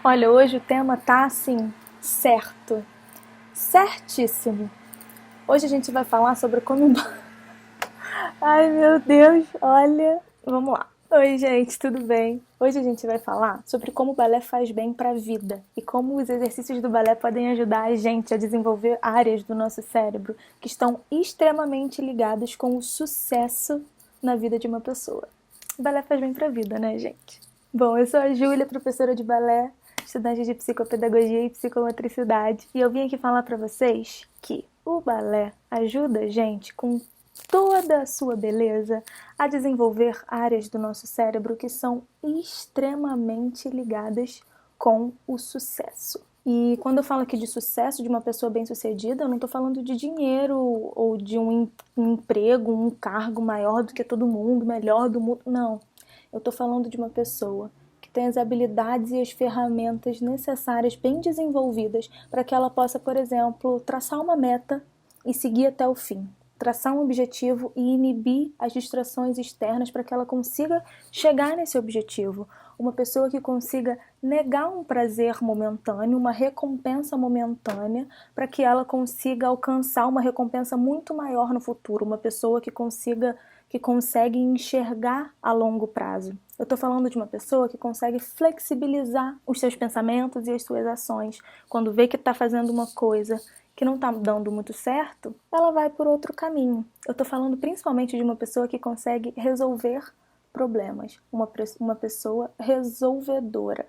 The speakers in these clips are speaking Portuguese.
Olha, hoje o tema tá assim, certo, certíssimo. Hoje a gente vai falar sobre como... Ai, meu Deus, olha, vamos lá. Oi, gente, tudo bem? Hoje a gente vai falar sobre como o balé faz bem para a vida e como os exercícios do balé podem ajudar a gente a desenvolver áreas do nosso cérebro que estão extremamente ligadas com o sucesso na vida de uma pessoa. O balé faz bem para a vida, né, gente? Bom, eu sou a Júlia, professora de balé, estudante de psicopedagogia e psicomotricidade, e eu vim aqui falar para vocês que o balé ajuda a gente com toda a sua beleza a desenvolver áreas do nosso cérebro que são extremamente ligadas com o sucesso. E quando eu falo aqui de sucesso, de uma pessoa bem-sucedida, eu não estou falando de dinheiro ou de um emprego, um cargo maior do que todo mundo, melhor do mundo, não. Eu estou falando de uma pessoa que tem as habilidades e as ferramentas necessárias bem desenvolvidas para que ela possa, por exemplo, traçar uma meta e seguir até o fim. Traçar um objetivo e inibir as distrações externas para que ela consiga chegar nesse objetivo. Uma pessoa que consiga negar um prazer momentâneo, uma recompensa momentânea, para que ela consiga alcançar uma recompensa muito maior no futuro. Uma pessoa que consegue enxergar a longo prazo. Eu estou falando de uma pessoa que consegue flexibilizar os seus pensamentos e as suas ações. Quando vê que está fazendo uma coisa que não está dando muito certo, ela vai por outro caminho. Eu estou falando principalmente de uma pessoa que consegue resolver problemas, uma pessoa resolvedora.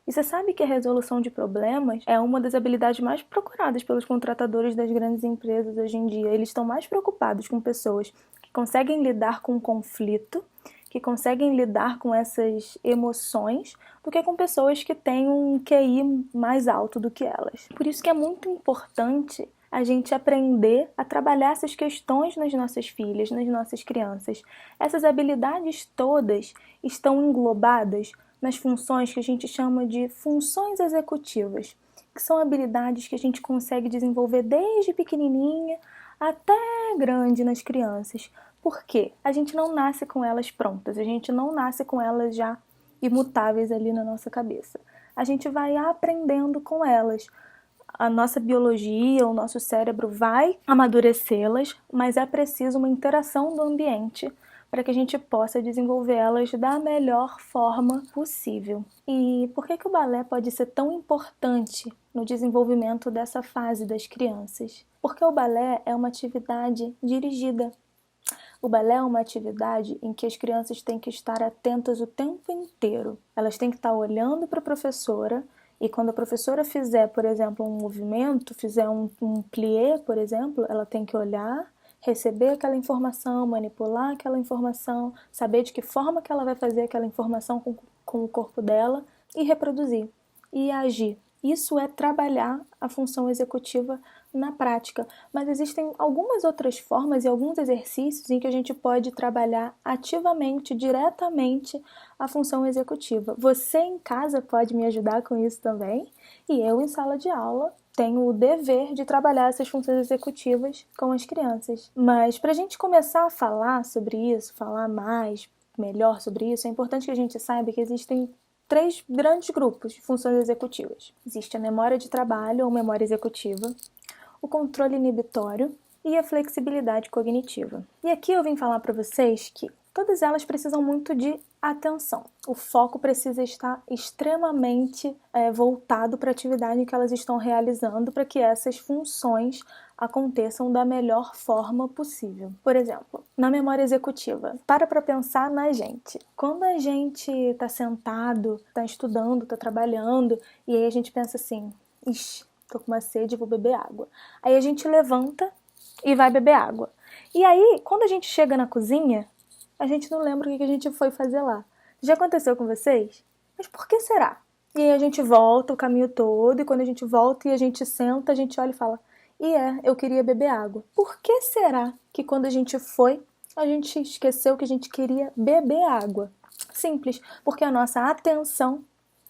E você sabe que a resolução de problemas é uma das habilidades mais procuradas pelos contratadores das grandes empresas hoje em dia. Eles estão mais preocupados com pessoas que conseguem lidar com conflito, que conseguem lidar com essas emoções, do que com pessoas que têm um QI mais alto do que elas. Por isso que é muito importante a gente aprender a trabalhar essas questões nas nossas filhas, nas nossas crianças. Essas habilidades todas estão englobadas nas funções que a gente chama de funções executivas, que são habilidades que a gente consegue desenvolver desde pequenininha até grande nas crianças. Por quê? A gente não nasce com elas prontas, a gente não nasce com elas já imutáveis ali na nossa cabeça. A gente vai aprendendo com elas. A nossa biologia, o nosso cérebro vai amadurecê-las, mas é preciso uma interação do ambiente para que a gente possa desenvolvê-las da melhor forma possível. E por que o balé pode ser tão importante no desenvolvimento dessa fase das crianças? Porque o balé é uma atividade dirigida. O balé é uma atividade em que as crianças têm que estar atentas o tempo inteiro. Elas têm que estar olhando para a professora e quando a professora fizer, por exemplo, um movimento, fizer um plié, por exemplo, ela tem que olhar, receber aquela informação, manipular aquela informação, saber de que forma que ela vai fazer aquela informação com o corpo dela e reproduzir e agir. Isso é trabalhar a função executiva na prática, mas existem algumas outras formas e alguns exercícios em que a gente pode trabalhar ativamente, diretamente a função executiva. Você em casa pode me ajudar com isso também, e eu em sala de aula tenho o dever de trabalhar essas funções executivas com as crianças. Mas para a gente começar a falar sobre isso, falar mais, melhor sobre isso, é importante que a gente saiba que existem 3 grandes grupos de funções executivas. Existe a memória de trabalho ou memória executiva, o controle inibitório e a flexibilidade cognitiva. E aqui eu vim falar para vocês que todas elas precisam muito de atenção. O foco precisa estar extremamente voltado para a atividade que elas estão realizando para que essas funções aconteçam da melhor forma possível. Por exemplo, na memória executiva, para pensar na gente. Quando a gente está sentado, está estudando, está trabalhando, e aí a gente pensa assim, ixi, tô com uma sede, vou beber água. Aí a gente levanta e vai beber água. E aí, quando a gente chega na cozinha, a gente não lembra o que a gente foi fazer lá. Já aconteceu com vocês? Mas por que será? E aí a gente volta o caminho todo, e quando a gente volta e a gente senta, a gente olha e fala, eu queria beber água. Por que será que quando a gente foi, a gente esqueceu que a gente queria beber água? Simples, porque a nossa atenção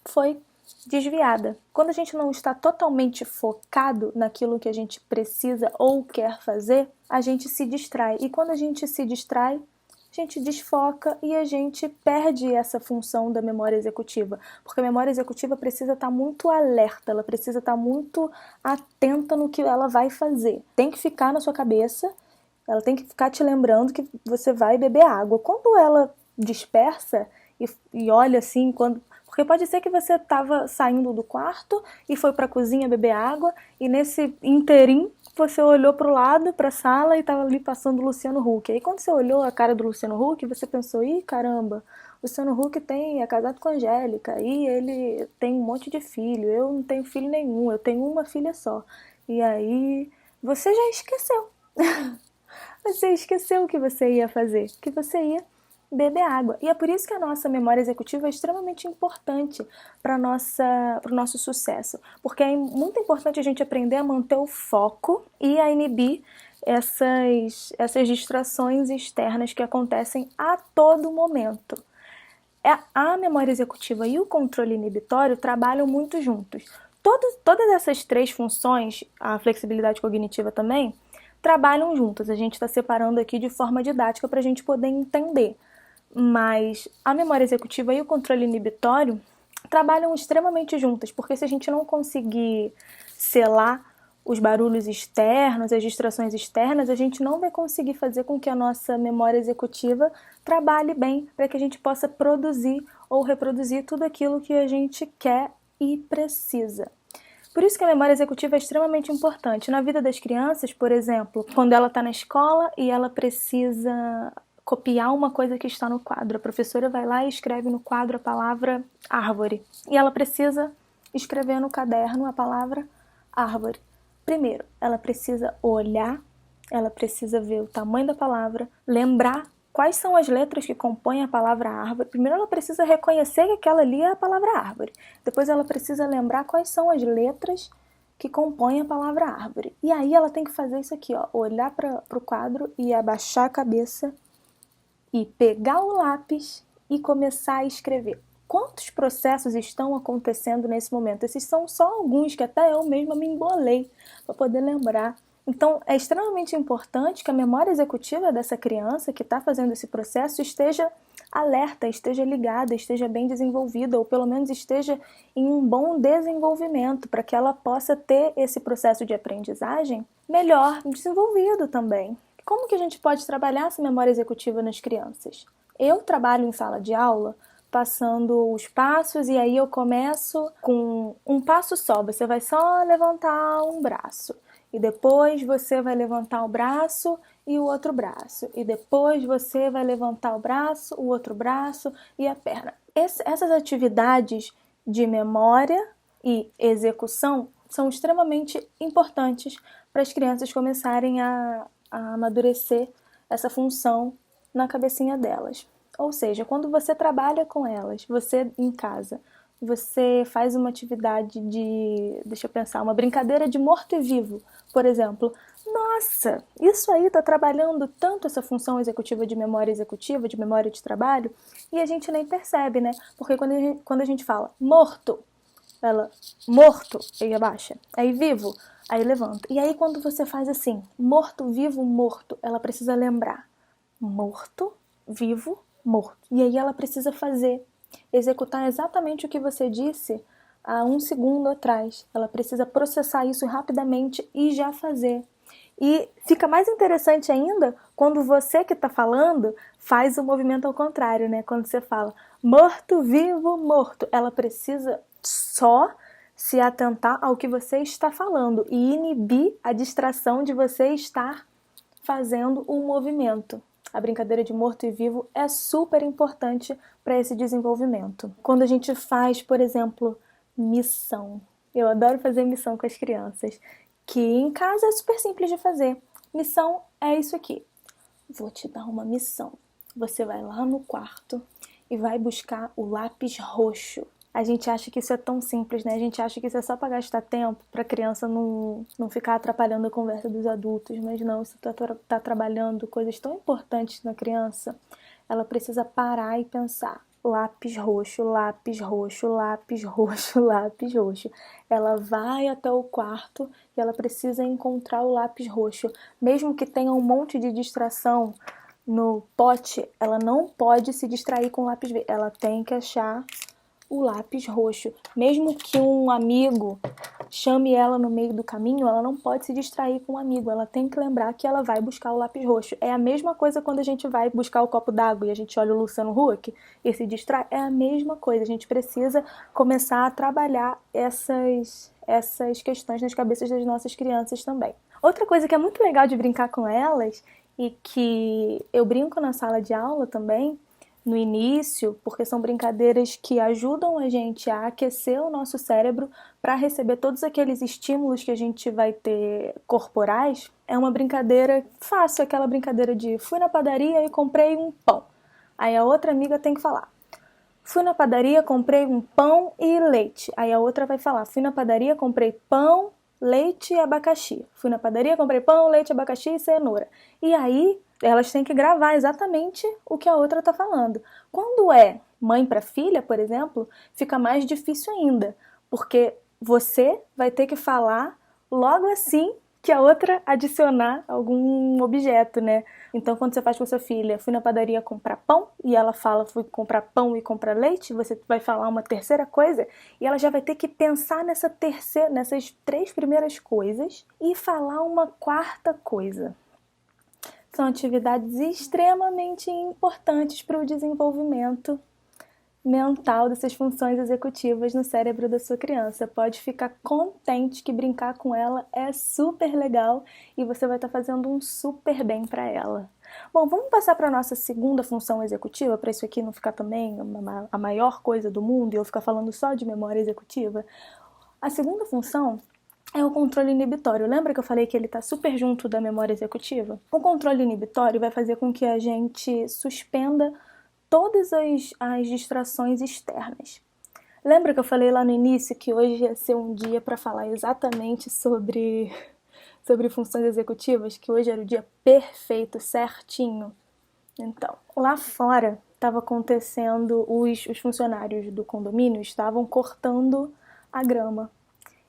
foi desviada. Quando a gente não está totalmente focado naquilo que a gente precisa ou quer fazer, a gente se distrai. E quando a gente se distrai, a gente desfoca e a gente perde essa função da memória executiva, porque a memória executiva precisa estar muito alerta, ela precisa estar muito atenta no que ela vai fazer. Tem que ficar na sua cabeça, ela tem que ficar te lembrando que você vai beber água. Quando ela dispersa e olha assim, porque pode ser que você estava saindo do quarto e foi para a cozinha beber água e nesse interim você olhou para o lado, para a sala e estava ali passando o Luciano Huck. Aí quando você olhou a cara do Luciano Huck, você pensou, ih, caramba, o Luciano Huck é casado com a Angélica e ele tem um monte de filho, eu não tenho filho nenhum, eu tenho uma filha só. E aí você já esqueceu. Você esqueceu o que você ia fazer, que você ia beber água. E é por isso que a nossa memória executiva é extremamente importante para o nosso sucesso. Porque é muito importante a gente aprender a manter o foco e a inibir essas distrações externas que acontecem a todo momento. A memória executiva e o controle inibitório trabalham muito juntos. Todas essas três funções, a flexibilidade cognitiva também, trabalham juntas. A gente está separando aqui de forma didática para a gente poder entender. Mas a memória executiva e o controle inibitório trabalham extremamente juntas, porque se a gente não conseguir selar os barulhos externos, as distrações externas, a gente não vai conseguir fazer com que a nossa memória executiva trabalhe bem para que a gente possa produzir ou reproduzir tudo aquilo que a gente quer e precisa. Por isso que a memória executiva é extremamente importante. Na vida das crianças, por exemplo, quando ela está na escola e ela precisa copiar uma coisa que está no quadro. A professora vai lá e escreve no quadro a palavra árvore. E ela precisa escrever no caderno a palavra árvore. Primeiro, ela precisa olhar, ela precisa ver o tamanho da palavra, lembrar quais são as letras que compõem a palavra árvore. Primeiro ela precisa reconhecer que aquela ali é a palavra árvore. Depois ela precisa lembrar quais são as letras que compõem a palavra árvore. E aí ela tem que fazer isso aqui, ó, olhar para o quadro e abaixar a cabeça e pegar o lápis e começar a escrever. Quantos processos estão acontecendo nesse momento? Esses são só alguns que até eu mesma me embolei para poder lembrar. Então, é extremamente importante que a memória executiva dessa criança que está fazendo esse processo esteja alerta, esteja ligada, esteja bem desenvolvida, ou pelo menos esteja em um bom desenvolvimento, para que ela possa ter esse processo de aprendizagem melhor desenvolvido também. Como que a gente pode trabalhar essa memória executiva nas crianças? Eu trabalho em sala de aula passando os passos e aí eu começo com um passo só. Você vai só levantar um braço e depois você vai levantar o braço e o outro braço e depois você vai levantar o braço, o outro braço e a perna. Essas atividades de memória e execução são extremamente importantes para as crianças começarem a amadurecer essa função na cabecinha delas. Ou seja, quando você trabalha com elas, você em casa, você faz uma atividade deixa eu pensar, uma brincadeira de morto e vivo, por exemplo. Nossa, isso aí está trabalhando tanto essa função executiva, de memória de trabalho, e a gente nem percebe, né? Porque quando a gente fala morto, ela, morto, aí abaixa, aí vivo, aí levanta. E aí quando você faz assim, morto, vivo, morto, ela precisa lembrar. Morto, vivo, morto. E aí ela precisa executar exatamente o que você disse há um segundo atrás. Ela precisa processar isso rapidamente e já fazer. E fica mais interessante ainda quando você que está falando faz o movimento ao contrário, né? Quando você fala morto, vivo, morto. Ela precisa só se atentar ao que você está falando e inibir a distração de você estar fazendo um movimento. A brincadeira de morto e vivo é super importante para esse desenvolvimento. Quando a gente faz, por exemplo, missão. Eu adoro fazer missão com as crianças, que em casa é super simples de fazer. Missão é isso aqui. Vou te dar uma missão. Você vai lá no quarto e vai buscar o lápis roxo. A gente acha que isso é tão simples, né? A gente acha que isso é só para gastar tempo, para a criança não ficar atrapalhando a conversa dos adultos. Mas não, isso tá trabalhando coisas tão importantes na criança. Ela precisa parar e pensar. Lápis roxo, lápis roxo, lápis roxo, lápis roxo. Ela vai até o quarto e ela precisa encontrar o lápis roxo. Mesmo que tenha um monte de distração no pote, ela não pode se distrair com o lápis verde. Ela tem que achar o lápis roxo. Mesmo que um amigo chame ela no meio do caminho, ela não pode se distrair com um amigo. Ela tem que lembrar que ela vai buscar o lápis roxo. É a mesma coisa quando a gente vai buscar o copo d'água e a gente olha o Luciano Huck e se distrai. É a mesma coisa. A gente precisa começar a trabalhar essas questões nas cabeças das nossas crianças também. Outra coisa que é muito legal de brincar com elas e que eu brinco na sala de aula também, no início, porque são brincadeiras que ajudam a gente a aquecer o nosso cérebro para receber todos aqueles estímulos que a gente vai ter corporais. É uma brincadeira fácil, aquela brincadeira de fui na padaria e comprei um pão. Aí a outra amiga tem que falar, fui na padaria, comprei um pão e leite. Aí a outra vai falar, fui na padaria, comprei pão, leite e abacaxi. Fui na padaria, comprei pão, leite, abacaxi e cenoura. E aí elas têm que gravar exatamente o que a outra está falando. Quando é mãe para filha, por exemplo, fica mais difícil ainda, porque você vai ter que falar logo assim que a outra adicionar algum objeto, né? Então, quando você faz com a sua filha, fui na padaria comprar pão, e ela fala, fui comprar pão e comprar leite, você vai falar uma terceira coisa, e ela já vai ter que pensar nessas 3 primeiras coisas e falar uma quarta coisa. São atividades extremamente importantes para o desenvolvimento mental dessas funções executivas no cérebro da sua criança. Pode ficar contente que brincar com ela é super legal e você vai estar fazendo um super bem para ela. Bom, vamos passar para a nossa segunda função executiva, para isso aqui não ficar também a maior coisa do mundo e eu ficar falando só de memória executiva. A segunda função é o controle inibitório. Lembra que eu falei que ele está super junto da memória executiva? O controle inibitório vai fazer com que a gente suspenda todas as distrações externas. Lembra que eu falei lá no início que hoje ia ser um dia para falar exatamente sobre funções executivas? Que hoje era o dia perfeito, certinho? Então, lá fora estava acontecendo, os funcionários do condomínio estavam cortando a grama.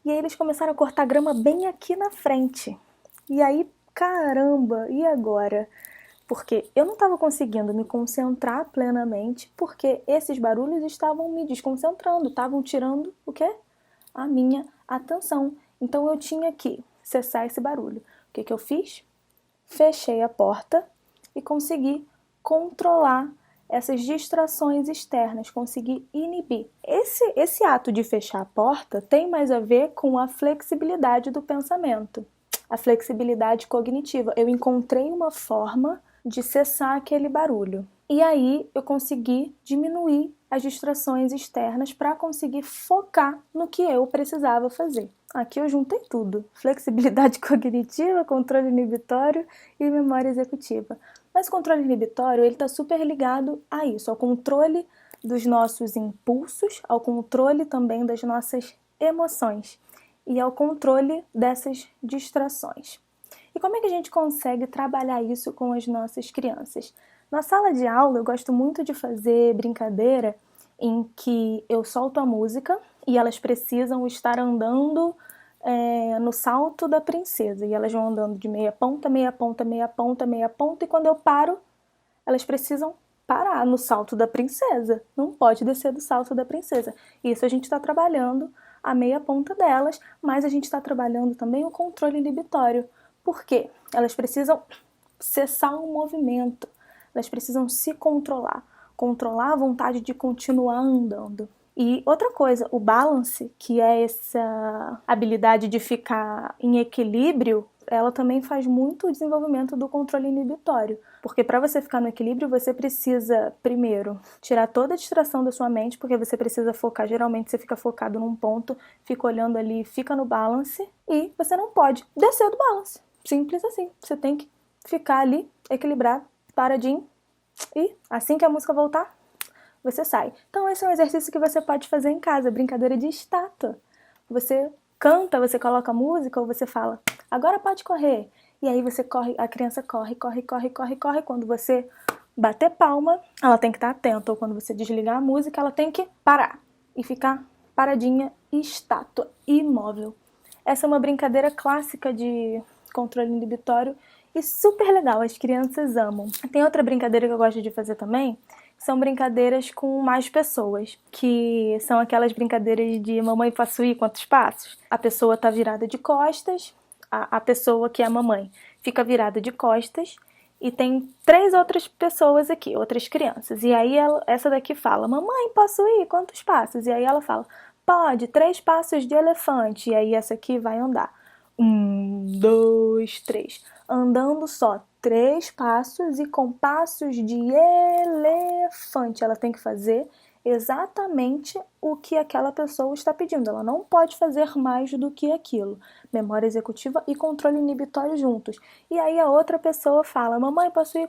E aí eles começaram a cortar a grama bem aqui na frente. E aí, caramba, e agora? Porque eu não estava conseguindo me concentrar plenamente, porque esses barulhos estavam me desconcentrando, estavam tirando o quê? A minha atenção. Então eu tinha que cessar esse barulho. O que eu fiz? Fechei a porta e consegui controlar essas distrações externas, consegui inibir. Esse ato de fechar a porta tem mais a ver com a flexibilidade do pensamento, a flexibilidade cognitiva. Eu encontrei uma forma de cessar aquele barulho. E aí eu consegui diminuir as distrações externas para conseguir focar no que eu precisava fazer. Aqui eu juntei tudo: flexibilidade cognitiva, controle inibitório e memória executiva. Mas o controle inibitório ele está super ligado a isso, ao controle dos nossos impulsos, ao controle também das nossas emoções e ao controle dessas distrações. E como é que a gente consegue trabalhar isso com as nossas crianças? Na sala de aula eu gosto muito de fazer brincadeira em que eu solto a música e elas precisam estar andando no salto da princesa. E elas vão andando de meia ponta, meia ponta, meia ponta, meia ponta. E quando eu paro, elas precisam parar no salto da princesa. Não pode descer do salto da princesa. Isso a gente está trabalhando a meia ponta delas, mas a gente está trabalhando também o controle inibitório. Por quê? Elas precisam cessar o movimento. Elas precisam se controlar. Controlar a vontade de continuar andando. E outra coisa, o balance, que é essa habilidade de ficar em equilíbrio, ela também faz muito o desenvolvimento do controle inibitório. Porque para você ficar no equilíbrio, você precisa, primeiro, tirar toda a distração da sua mente, porque você precisa focar. Geralmente você fica focado num ponto, fica olhando ali, fica no balance, e você não pode descer do balance. Simples assim. Você tem que ficar ali, equilibrado, paradinho, e assim que a música voltar, você sai. Então esse é um exercício que você pode fazer em casa, brincadeira de estátua. Você canta, você coloca música ou você fala, agora pode correr. E aí você corre, a criança corre, corre, corre, corre, corre. Quando você bater palma, ela tem que estar atenta. Ou quando você desligar a música, ela tem que parar e ficar paradinha, estátua, imóvel. Essa é uma brincadeira clássica de controle inibitório e super legal, as crianças amam. Tem outra brincadeira que eu gosto de fazer também, são brincadeiras com mais pessoas, que são aquelas brincadeiras de mamãe posso ir, quantos passos? A pessoa tá virada de costas, a pessoa que é a mamãe fica virada de costas e tem 3 outras pessoas aqui, outras crianças. E aí essa daqui fala, mamãe posso ir, quantos passos? E aí ela fala, pode, 3 passos de elefante. E aí essa aqui vai andar. 1, 2, 3. Andando só 3 passos e com passos de elefante. Ela tem que fazer exatamente o que aquela pessoa está pedindo. Ela não pode fazer mais do que aquilo. Memória executiva e controle inibitório juntos. E aí a outra pessoa fala, mamãe, posso ir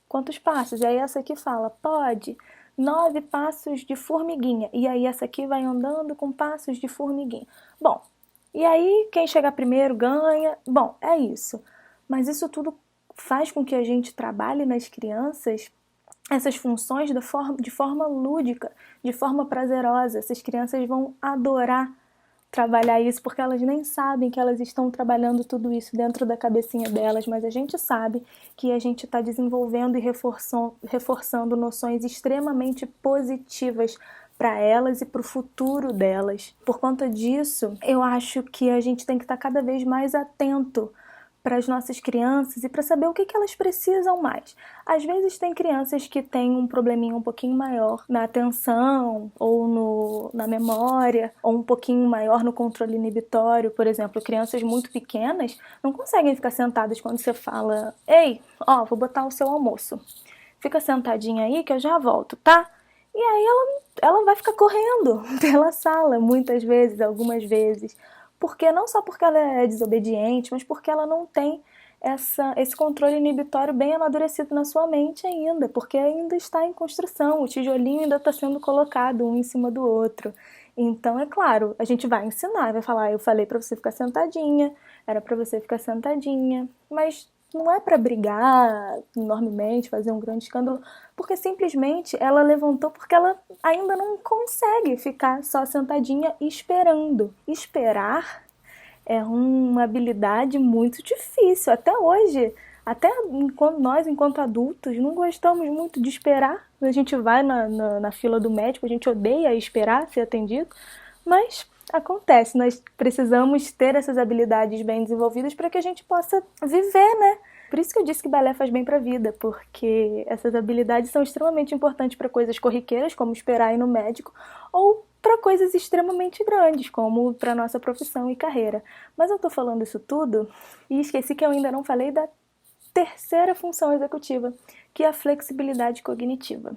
quantos passos? E aí essa aqui fala, pode. 9 passos de formiguinha. E aí essa aqui vai andando com passos de formiguinha. Bom, e aí quem chegar primeiro ganha. Bom, é isso. Mas isso tudo faz com que a gente trabalhe nas crianças essas funções de forma lúdica, de forma prazerosa. Essas crianças vão adorar trabalhar isso, porque elas nem sabem que elas estão trabalhando tudo isso dentro da cabecinha delas, mas a gente sabe que a gente está desenvolvendo e reforçando noções extremamente positivas para elas e para o futuro delas. Por conta disso, eu acho que a gente tem que estar cada vez mais atento para as nossas crianças e para saber o que elas precisam mais. Às vezes tem crianças que têm um probleminha um pouquinho maior na atenção ou na memória, ou um pouquinho maior no controle inibitório. Por exemplo, crianças muito pequenas não conseguem ficar sentadas quando você fala, ei, ó, vou botar o seu almoço. Fica sentadinha aí que eu já volto, tá? E aí ela vai ficar correndo pela sala, muitas vezes, algumas vezes. Porque não só porque ela é desobediente, mas porque ela não tem esse controle inibitório bem amadurecido na sua mente ainda, porque ainda está em construção, o tijolinho ainda está sendo colocado um em cima do outro. Então, é claro, a gente vai ensinar, vai falar, eu falei para você ficar sentadinha, era para você ficar sentadinha, mas não é para brigar enormemente, fazer um grande escândalo, porque simplesmente ela levantou porque ela ainda não consegue ficar só sentadinha esperando. Esperar é uma habilidade muito difícil. Até hoje, até nós, enquanto adultos, não gostamos muito de esperar. A gente vai na fila do médico, a gente odeia esperar ser atendido, mas acontece, nós precisamos ter essas habilidades bem desenvolvidas para que a gente possa viver, né? Por isso que eu disse que balé faz bem para a vida, porque essas habilidades são extremamente importantes para coisas corriqueiras, como esperar ir no médico, ou para coisas extremamente grandes, como para nossa profissão e carreira. Mas eu tô falando isso tudo e esqueci que eu ainda não falei da terceira função executiva, que é a flexibilidade cognitiva,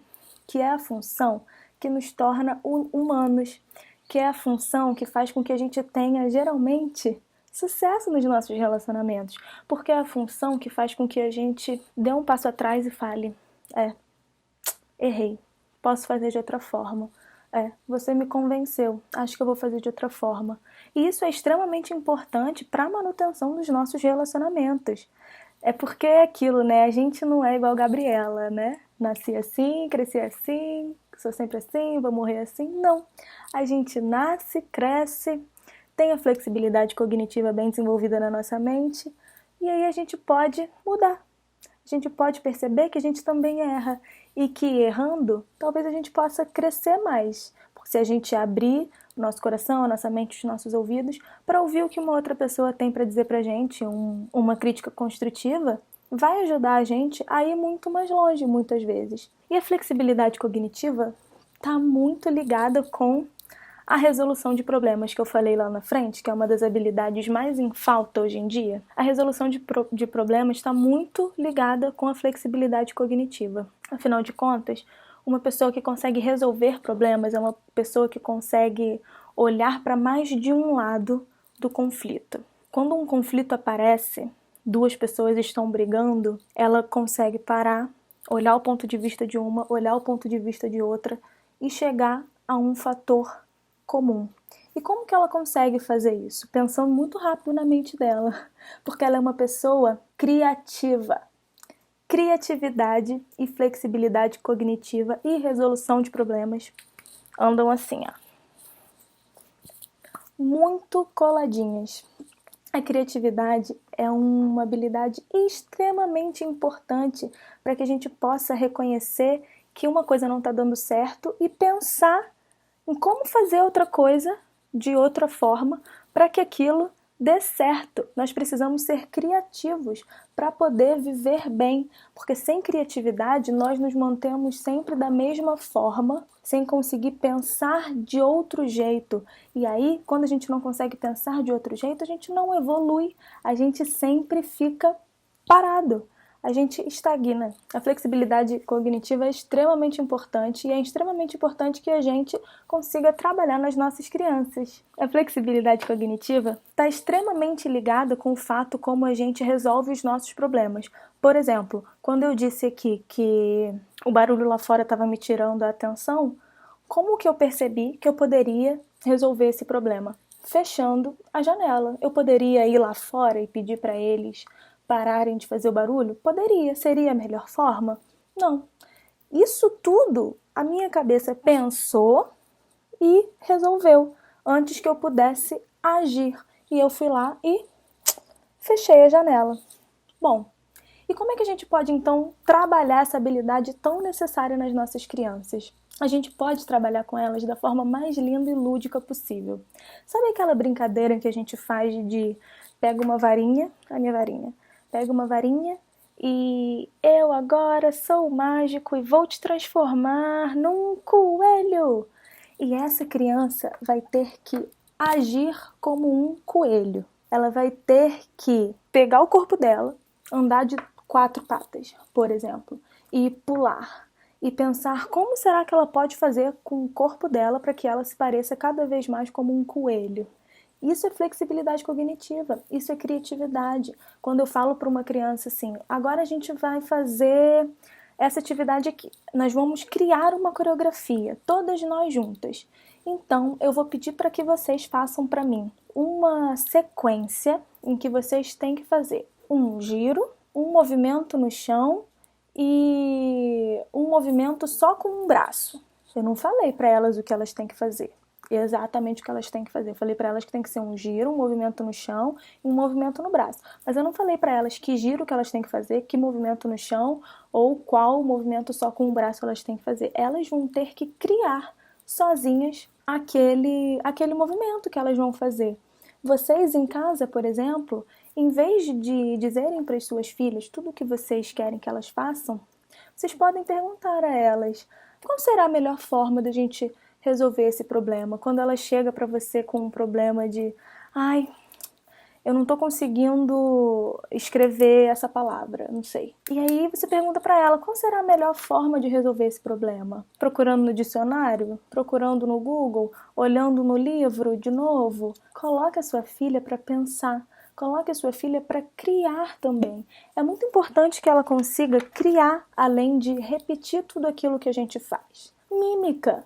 que é a função que nos torna humanos, que é a função que faz com que a gente tenha, geralmente, sucesso nos nossos relacionamentos, porque é a função que faz com que a gente dê um passo atrás e fale, errei, posso fazer de outra forma. Você me convenceu, acho que eu vou fazer de outra forma. E isso é extremamente importante para a manutenção dos nossos relacionamentos. É porque é aquilo, né? A gente não é igual a Gabriela, né? Nasci assim, cresci assim, sou sempre assim, vou morrer assim. Não. A gente nasce, cresce, tem a flexibilidade cognitiva bem desenvolvida na nossa mente e aí a gente pode mudar. A gente pode perceber que a gente também erra e que errando, talvez a gente possa crescer mais. Porque se a gente abrir o nosso coração, a nossa mente, os nossos ouvidos para ouvir o que uma outra pessoa tem para dizer pra gente, uma crítica construtiva, vai ajudar a gente a ir muito mais longe muitas vezes. E a flexibilidade cognitiva está muito ligada com a resolução de problemas que eu falei lá na frente, que é uma das habilidades mais em falta hoje em dia. A resolução de problemas está muito ligada com a flexibilidade cognitiva. Afinal de contas, uma pessoa que consegue resolver problemas é uma pessoa que consegue olhar para mais de um lado do conflito. Quando um conflito aparece, 2 pessoas estão brigando, ela consegue parar, olhar o ponto de vista de uma, olhar o ponto de vista de outra e chegar a um fator comum. E como que ela consegue fazer isso? Pensando muito rápido na mente dela, porque ela é uma pessoa criativa. Criatividade e flexibilidade cognitiva e resolução de problemas andam assim, ó, muito coladinhas. A criatividade é uma habilidade extremamente importante para que a gente possa reconhecer que uma coisa não está dando certo e pensar em como fazer outra coisa de outra forma para que aquilo dê certo. Nós precisamos ser criativos para poder viver bem, porque sem criatividade nós nos mantemos sempre da mesma forma, sem conseguir pensar de outro jeito. E aí, quando a gente não consegue pensar de outro jeito, a gente não evolui, a gente sempre fica parado. A gente estagna. A flexibilidade cognitiva é extremamente importante e é extremamente importante que a gente consiga trabalhar nas nossas crianças. A flexibilidade cognitiva está extremamente ligada com o fato como a gente resolve os nossos problemas. Por exemplo, quando eu disse aqui que o barulho lá fora estava me tirando a atenção, como que eu percebi que eu poderia resolver esse problema? Fechando a janela. Eu poderia ir lá fora e pedir para eles pararem de fazer o barulho? Poderia. Seria a melhor forma? Não. Isso tudo a minha cabeça pensou e resolveu antes que eu pudesse agir. E eu fui lá e fechei a janela. Bom, e como é que a gente pode então trabalhar essa habilidade tão necessária nas nossas crianças? A gente pode trabalhar com elas da forma mais linda e lúdica possível. Sabe aquela brincadeira que a gente faz de pega uma varinha, a minha varinha, pega uma varinha e eu agora sou mágico e vou te transformar num coelho. E essa criança vai ter que agir como um coelho. Ela vai ter que pegar o corpo dela, andar de 4 patas, por exemplo, e pular. E pensar como será que ela pode fazer com o corpo dela para que ela se pareça cada vez mais como um coelho. Isso é flexibilidade cognitiva, isso é criatividade. Quando eu falo para uma criança assim, agora a gente vai fazer essa atividade aqui, nós vamos criar uma coreografia, todas nós juntas. Então, eu vou pedir para que vocês façam para mim uma sequência em que vocês têm que fazer um giro, um movimento no chão e um movimento só com um braço. Eu não falei para elas o que elas têm que fazer. Exatamente o que elas têm que fazer. Eu falei para elas que tem que ser um giro, um movimento no chão e um movimento no braço. Mas eu não falei para elas que giro que elas têm que fazer, que movimento no chão ou qual movimento só com o braço elas têm que fazer. Elas vão ter que criar sozinhas aquele movimento que elas vão fazer. Vocês em casa, por exemplo, em vez de dizerem para as suas filhas tudo o que vocês querem que elas façam, vocês podem perguntar a elas qual será a melhor forma da gente resolver esse problema. Quando ela chega para você com um problema de ai, eu não tô conseguindo escrever essa palavra, não sei. E aí você pergunta para ela qual será a melhor forma de resolver esse problema? Procurando no dicionário? Procurando no Google? Olhando no livro de novo? Coloque a sua filha para pensar. Coloque a sua filha para criar também. É muito importante que ela consiga criar, além de repetir tudo aquilo que a gente faz. Mímica.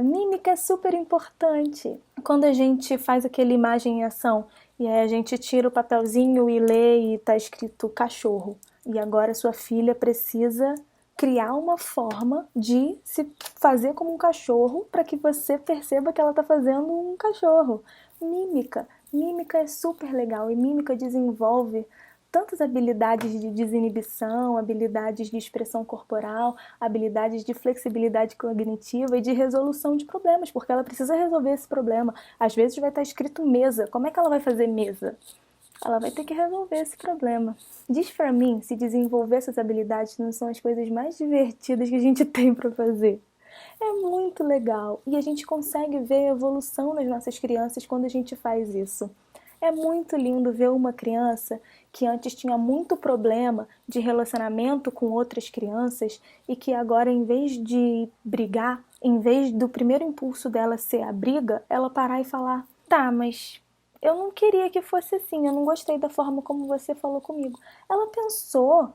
Mímica é super importante. Quando a gente faz aquela imagem em ação e aí a gente tira o papelzinho e lê e tá escrito cachorro. E agora sua filha precisa criar uma forma de se fazer como um cachorro para que você perceba que ela tá fazendo um cachorro. Mímica é super legal e mímica desenvolve tantas habilidades de desinibição, habilidades de expressão corporal, habilidades de flexibilidade cognitiva e de resolução de problemas, porque ela precisa resolver esse problema. Às vezes vai estar escrito mesa. Como é que ela vai fazer mesa? Ela vai ter que resolver esse problema. Diz pra mim se desenvolver essas habilidades não são as coisas mais divertidas que a gente tem pra fazer. É muito legal e a gente consegue ver a evolução nas nossas crianças quando a gente faz isso. É muito lindo ver uma criança que antes tinha muito problema de relacionamento com outras crianças e que agora, em vez de brigar, em vez do primeiro impulso dela ser a briga, ela parar e falar: tá, mas eu não queria que fosse assim, eu não gostei da forma como você falou comigo. Ela pensou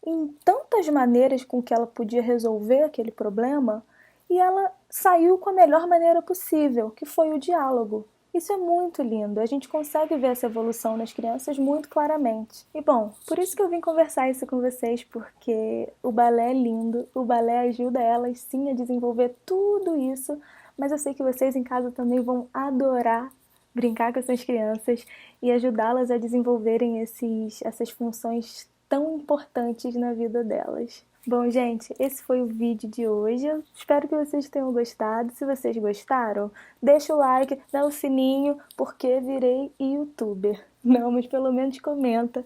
em tantas maneiras com que ela podia resolver aquele problema e ela saiu com a melhor maneira possível, que foi o diálogo. Isso é muito lindo, a gente consegue ver essa evolução nas crianças muito claramente. E bom, por isso que eu vim conversar isso com vocês, porque o balé é lindo, o balé ajuda elas sim a desenvolver tudo isso, mas eu sei que vocês em casa também vão adorar brincar com essas crianças e ajudá-las a desenvolverem essas funções tão importantes na vida delas. Bom, gente, esse foi o vídeo de hoje. Eu espero que vocês tenham gostado. Se vocês gostaram, deixa o like, dá o sininho, porque virei youtuber. Não, mas pelo menos comenta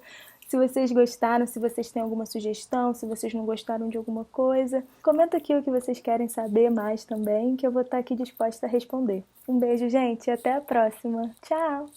se vocês gostaram, se vocês têm alguma sugestão, se vocês não gostaram de alguma coisa. Comenta aqui o que vocês querem saber mais também, que eu vou estar aqui disposta a responder. Um beijo, gente, e até a próxima. Tchau!